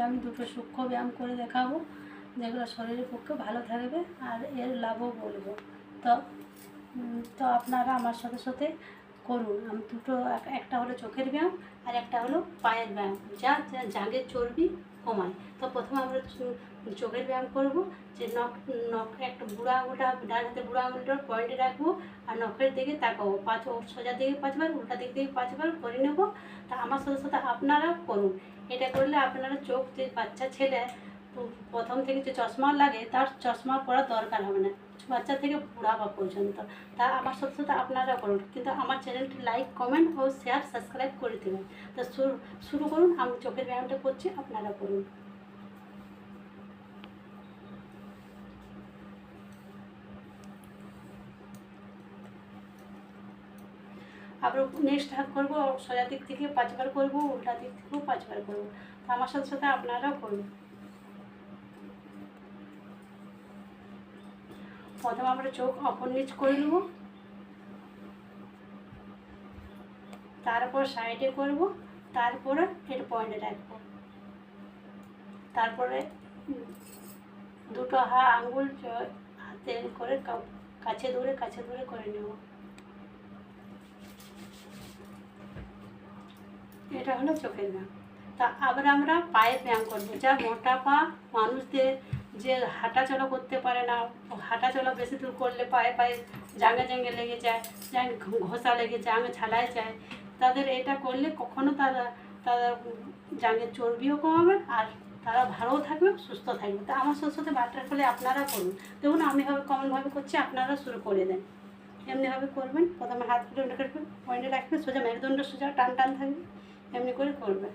আমি দুটো সূক্ষ্ম ব্যায়াম করে দেখাবো, যেগুলো শরীরের পক্ষে ভালো থাকবে আর এর লাভও বলবো। তো তো আপনারা আমার সাথে সাথে করুন। আমি দুটো, একটা হলো চোখের ব্যায়াম আর একটা হলো পায়ের ব্যায়াম, যা জাগের চর্বি কমায়। তো প্রথমে আমরা চোখের ব্যায়াম করব। যে নখে একটা বুড়ো আঙুলটা, ডান হাতে বুড়ো আঙুলটার পয়েন্টে রাখবো আর নখের দিকে তাকাবো, সোজা দিকে 5বার, উল্টা দিক থেকে 5বার করে নেবো। তা আমার সাথে সাথে আপনারা করুন। এটা করলে আপনারা চোখ, যে বাচ্চা ছেলে প্রথম থেকে যে চশমা লাগে তার চশমা পরার দরকার হবে না, বাচ্চা থেকে বুড়াবা পর্যন্ত। তা আমার সাথে সাথে আপনারা করুন, কিন্তু আমার চ্যানেলটি লাইক, কমেন্ট ও শেয়ার, সাবস্ক্রাইব করে দেবেন। তো শুরু করুন। আমি চোখের ব্যায়ামটা করছি, আপনারা করুন। আবার নেক্সট হাত করবো, সোজা দিক থেকে 5বার করবো, উল্টা দিক থেকেও 5বার করবো। তো আমার সাথে সাথে আপনারাও করুন। প্রথমে আমরা চোখ অপর নিচ করে নেব, তারপর সাইডে করব, তারপরে এর পয়েন্টে রাখবো, তারপরে দুটো আঙ্গুল হাতে করে কাছে দূরে করে নেব। এটা হলো চোখের ব্যায়াম। তা আবার আমরা পায়ের ব্যায়াম করবো। যা মোটা পা মানুষদের, যে হাঁটাচলা করতে পারে না, হাঁটাচলা বেশি দূর করলে পায়ে পায়ে জাঙ্গে লেগে যায়, ঘষা লেগে জাঙ্গে ছালায় যায়, তাদের এটা করলে কখনো তারা জাঙ্গের চর্বিও কমাবে আর তারা ভালোও থাকবে, সুস্থ থাকবে। তা আমার সাথে সাথে বাটার ফলে আপনারা করুন। দেখুন আমি কমনভাবে করছি, আপনারা শুরু করে দেন। এমনিভাবে করবেন। প্রথমে হাতগুলো পয়েন্টে রাখবেন, সোজা মেরুদণ্ড সোজা টান টান থাকবে, এমনি করে করবেন।